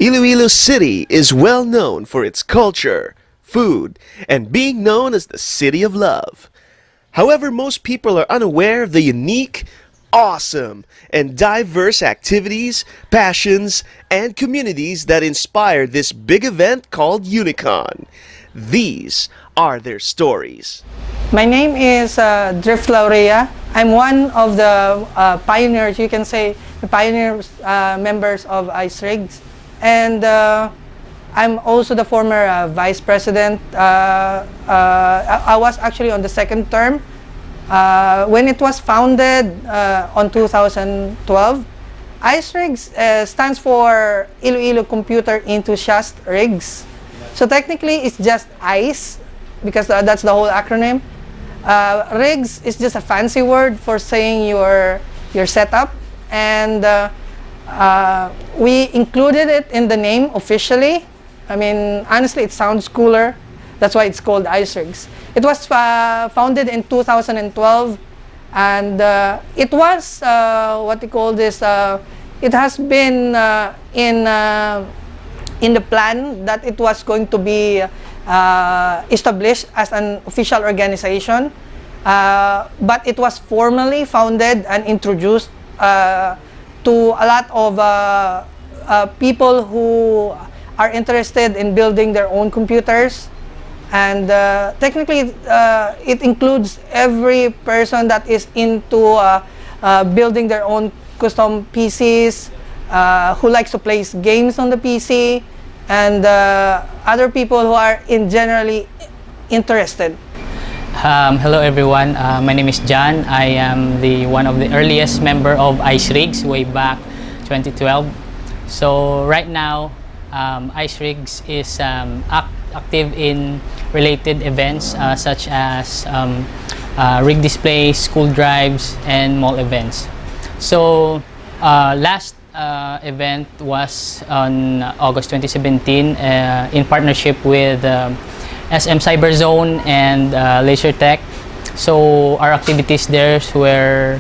Iloilo City is well known for its culture, food, and being known as the City of Love. However, most people are unaware of the unique, awesome, and diverse activities, passions, and communities that inspire this big event called Unicon. These are their stories. My name is Drift Laurea. I'm one of the pioneers, you can say, the pioneers members of Ice Rigs. And I'm also the former vice president. I was actually on the second term. When it was founded on 2012, Ice Rigs stands for Iloilo Computer Enthusiast Rigs. So technically, it's just ICE, because that's the whole acronym. Rigs is just a fancy word for saying your setup, and we included it in the name officially. I mean, honestly, it sounds cooler. That's why it's called Ice Rigs. It was founded in 2012, and it was what they call this. It has been in the plan that it was going to be established as an official organization, but it was formally founded and introduced to a lot of people who are interested in building their own computers. And technically, it includes every person that is into building their own custom PCs, who likes to play games on the PC, and other people who are generally interested. Hello everyone, my name is John. I am one of the earliest member of Ice Rigs way back 2012. So right now, Ice Rigs is active in related events such as rig displays, school drives, and mall events. So last event was on August 2017 in partnership with SM Cyberzone and LASORTECH. So our activities there were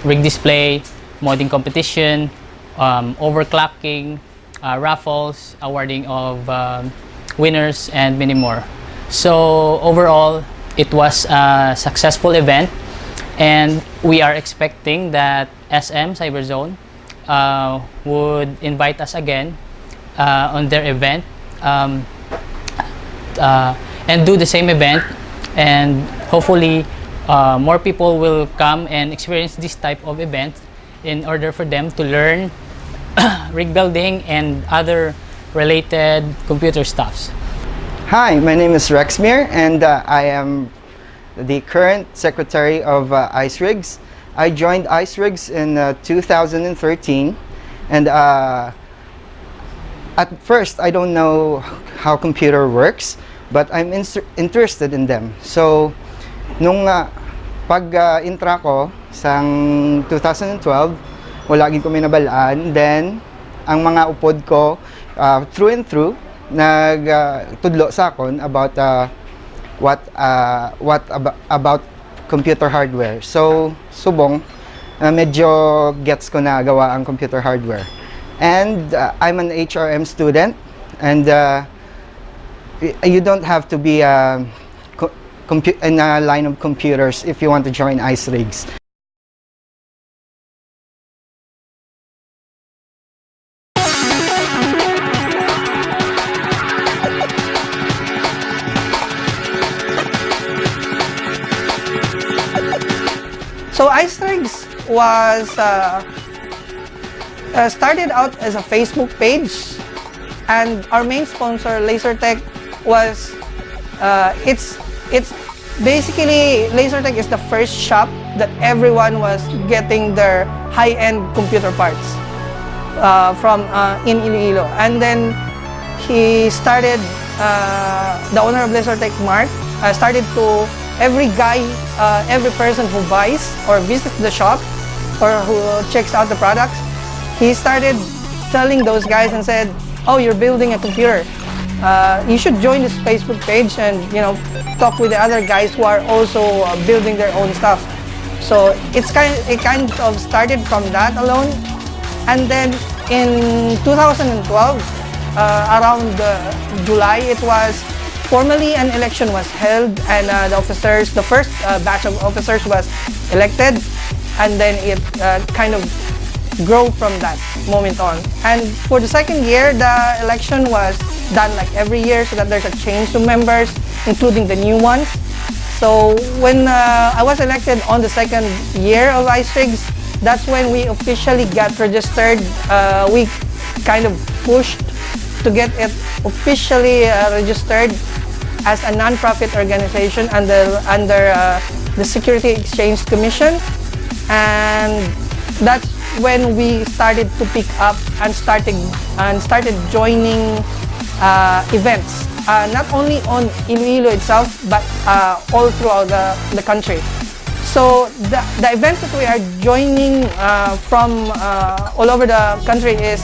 rig display, modding competition, overclocking, raffles, awarding of winners, and many more. So overall, it was a successful event, and we are expecting that SM Cyberzone would invite us again on their event and do the same event, and hopefully more people will come and experience this type of event in order for them to learn rig building and other related computer stuffs. Hi, my name is Rexmir, and I am the current secretary of Ice Rigs. I joined Ice Rigs in 2013, and at first I don't know how computer works, but I'm interested in them. So nung pag-intra ko sa 2012, wala gid ko minabalaan. Then ang mga upod ko through and through nagtudlo sa akon about about computer hardware. So subong medyo gets ko na gawa ang computer hardware. And I'm an HRM student, and you don't have to be in a line of computers if you want to join Ice Rigs. So Ice Rigs was started out as a Facebook page, and our main sponsor, LASORTECH, was it's basically LASORTECH is the first shop that everyone was getting their high-end computer parts from in Iloilo. And then he started, the owner of LASORTECH, Mark, started to every person who buys or visits the shop or who checks out the products, he started telling those guys and said, "Oh, you're building a computer. You should join this Facebook page and talk with the other guys who are also building their own stuff." So it kind of started from that alone, and then in 2012, around July, it was formally an election was held, and the first batch of officers was elected, and then it kind of grow from that moment on. And for the second year, the election was done like every year, so that there's a change to members, including the new ones. So when I was elected on the second year of ISRIGS, that's when we officially got registered. We kind of pushed to get it officially registered as a non-profit organization under the Security Exchange Commission, and that's when we started to pick up and started joining events, not only on Iloilo itself, but all throughout the country. So the events that we are joining from all over the country is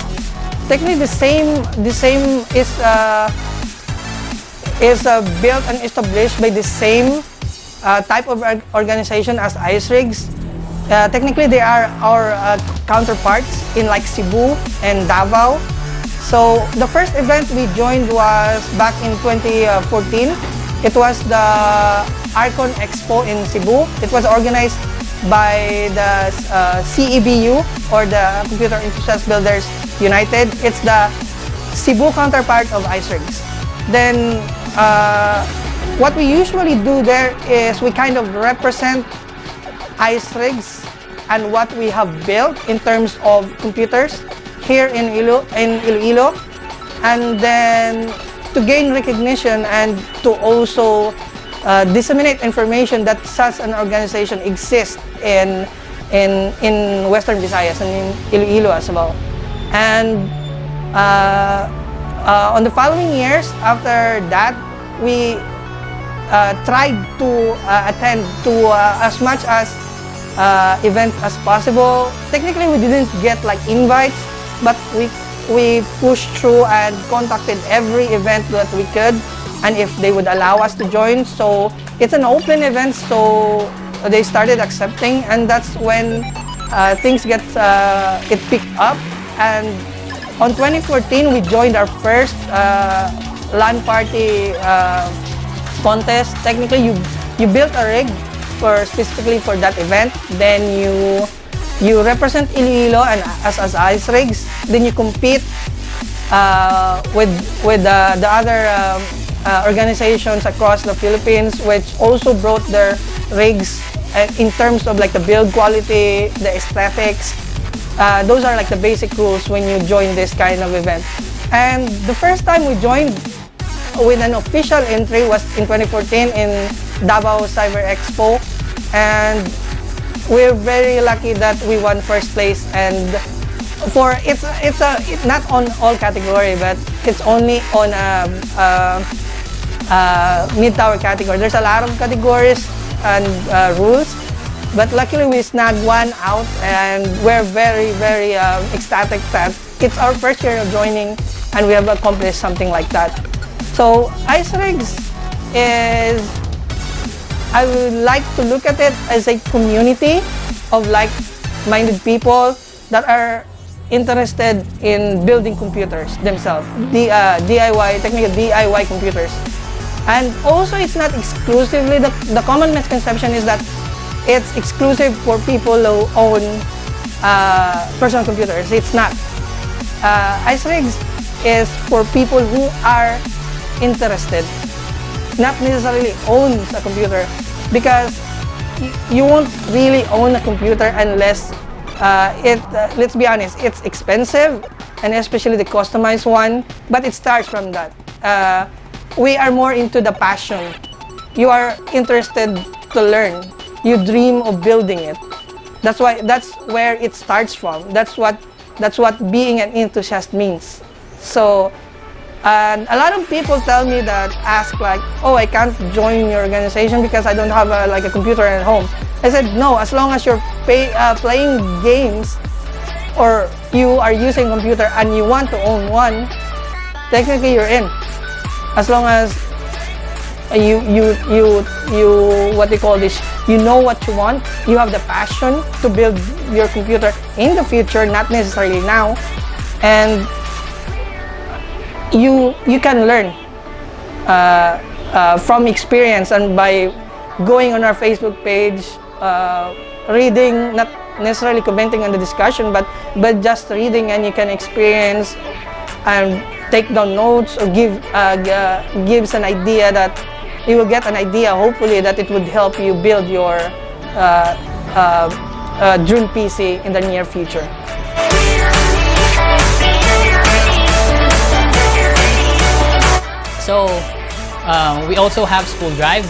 technically the same is built and established by the same type of organization as ISRIGS. Technically, they are our counterparts in like Cebu and Davao. So the first event we joined was back in 2014. It was the Arcon Expo in Cebu. It was organized by the CEBU, or the Computer Enthusiast Builders United. It's the Cebu counterpart of ISRIGS. Then what we usually do there is we kind of represent ISRIGS and what we have built in terms of computers here in Iloilo, and then to gain recognition and to also disseminate information that such an organization exists in Western Visayas and in Iloilo as well. And on the following years after that, we tried to attend to as much as event as possible. Technically, we didn't get like invites, but we pushed through and contacted every event that we could, and if they would allow us to join. So it's an open event, so they started accepting, and that's when things it picked up. And on 2014, we joined our first LAN party contest. Technically, you built a rig specifically for that event, then you represent Iloilo and as ISRIGS, then you compete with the other organizations across the Philippines, which also brought their rigs in terms of like the build quality, the aesthetics. Those are like the basic rules when you join this kind of event. And the first time we joined with an official entry was in 2014 in Davao Cyber Expo, and we're very lucky that we won first place. And it's not on all category, but it's only on mid-tower category. There's a lot of categories and rules, but luckily we snagged one out, and we're very, very ecstatic that it's our first year of joining and we have accomplished something like that. So ISRIGS is, I would like to look at it as a community of like-minded people that are interested in building computers themselves, DIY, technical DIY computers. And also, it's not exclusively, the common misconception is that it's exclusive for people who own personal computers. It's not. ISRIGS is for people who are interested, not necessarily owns a computer, because you won't really own a computer unless let's be honest, it's expensive, and especially the customized one, but it starts from that. We are more into the passion. You are interested to learn. You dream of building it. That's where it starts from. That's what being an enthusiast means. So and a lot of people tell me that, ask like, oh, I can't join your organization because I don't have a computer at home. I said, no, as long as you're playing games or you are using a computer and you want to own one, technically you're in. As long as you what they call this, you know what you want, you have the passion to build your computer in the future, not necessarily now, and you can learn from experience, and by going on our Facebook page, reading, not necessarily commenting on the discussion, but just reading, and you can experience and take down notes, or gives an idea, that you will get an idea, hopefully, that it would help you build your drone PC in the near future. So we also have school drive.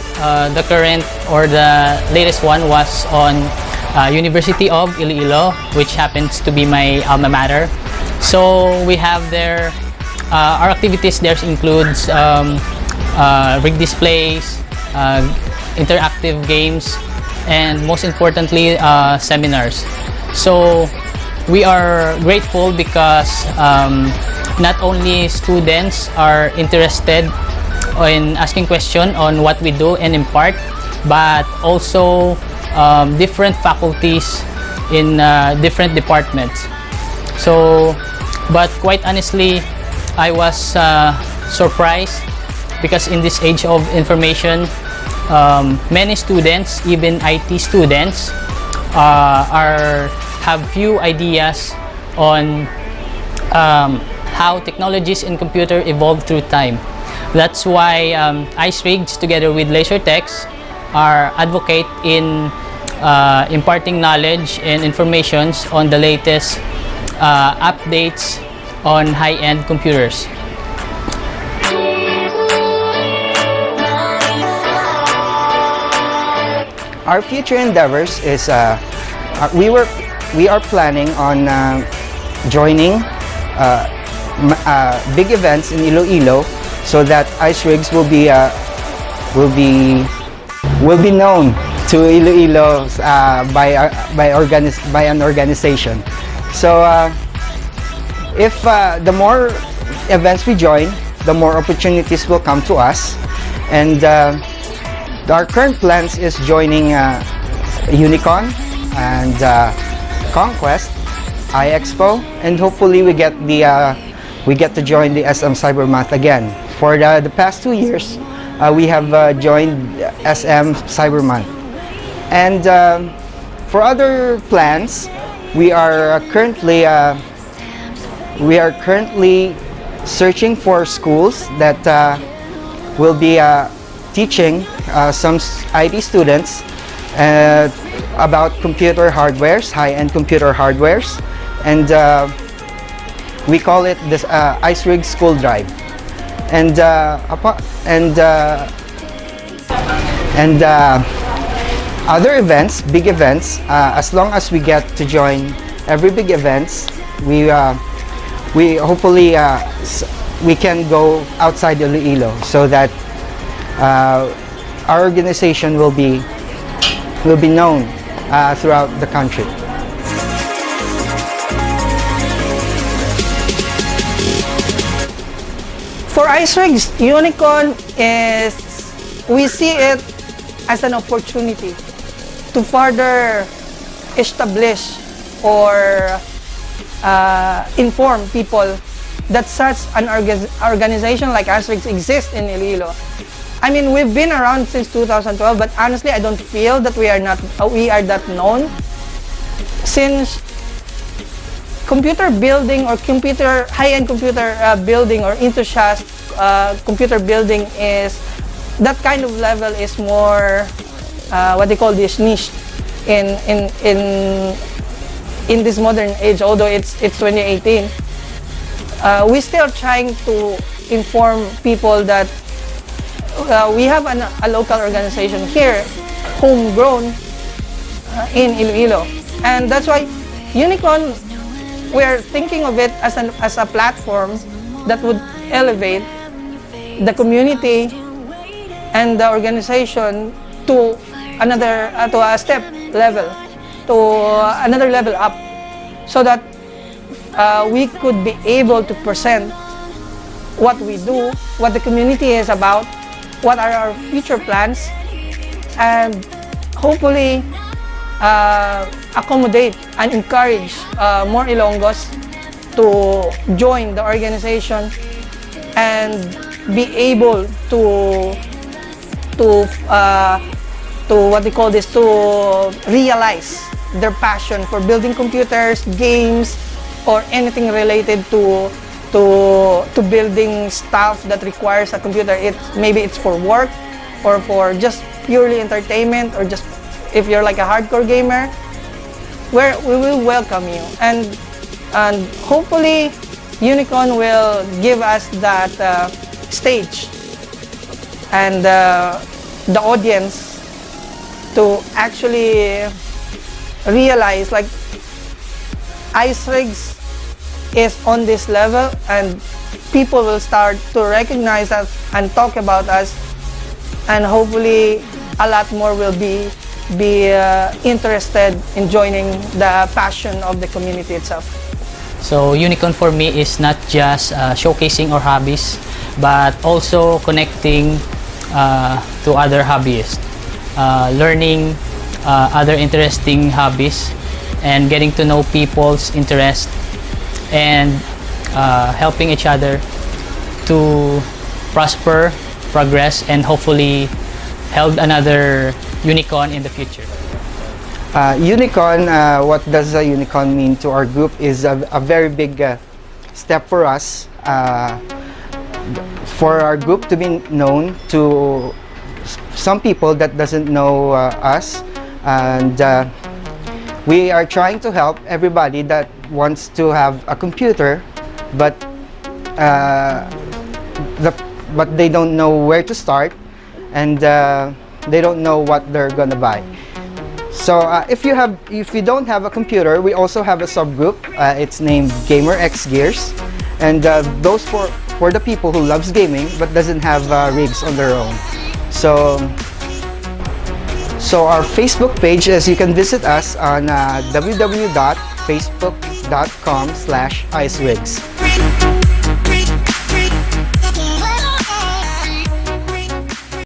The current or the latest one was on University of Iloilo, which happens to be my alma mater. So we have there, our activities there includes rig displays, interactive games, and most importantly, seminars. So we are grateful because not only students are interested in asking questions on what we do and impart, but also different faculties in different departments. So, but quite honestly, I was surprised because in this age of information, many students, even IT students, have few ideas on how technologies in computer evolve through time. That's why ICERIGS together with LASORTECH are advocate in imparting knowledge and informations on the latest updates on high-end computers. Our future endeavors is we are planning on joining big events in Iloilo, so that ICERIGS will be known to Iloilo by an organization. So if the more events we join, the more opportunities will come to us, and our current plans is joining Unicon and Conquest, iExpo, and hopefully we get to join the SM Cyber Month again. For the past 2 years, we have joined SM Cyber Month, and for other plans, we are currently searching for schools that will be teaching some IT students about computer hardwares, high-end computer hardwares, and we call it this ICERIGS School Drive. And other events, big events, as long as we get to join every big events, we hopefully we can go outside Iloilo, so that our organization will be known throughout the country. For ICERIGS, Unicon is, we see it as an opportunity to further establish or inform people that such an organization like ICERIGS exists in Iloilo. I mean, we've been around since 2012, but honestly, I don't feel that we are that known, since computer building or high-end computer building or enthusiast computer building is, that kind of level is more what they call this niche in this modern age. Although it's 2018, we're still trying to inform people that we have a local organization here, homegrown in Iloilo, and that's why Unicon, we're thinking of it as a platform that would elevate the community and the organization to another another level up, so that we could be able to present what we do, what the community is about, what are our future plans, and hopefully accommodate and encourage more Ilonggos to join the organization and be able to what they call this, to realize their passion for building computers, games, or anything related to building stuff that requires a computer. Maybe it's for work or for just purely entertainment, or just if you're like a hardcore gamer, where we will welcome you, and hopefully Unicon will give us that stage and the audience to actually realize like Ice Rigs is on this level, and people will start to recognize us and talk about us, and hopefully a lot more will be interested in joining the passion of the community itself. So Unicon for me is not just showcasing our hobbies, but also connecting to other hobbyists, learning other interesting hobbies, and getting to know people's interest, and helping each other to prosper, progress, and hopefully held another Unicon in the future. Unicon, what does a Unicon mean to our group is a very big step for us, for our group to be known to some people that doesn't know us, and we are trying to help everybody that wants to have a computer, but they don't know where to start, and they don't know what they're gonna buy. So if you don't have a computer, we also have a subgroup. It's named Gamer X Gears, and those for the people who loves gaming but doesn't have rigs on their own. So our Facebook page is, you can visit us on www.facebook.com/icerigs.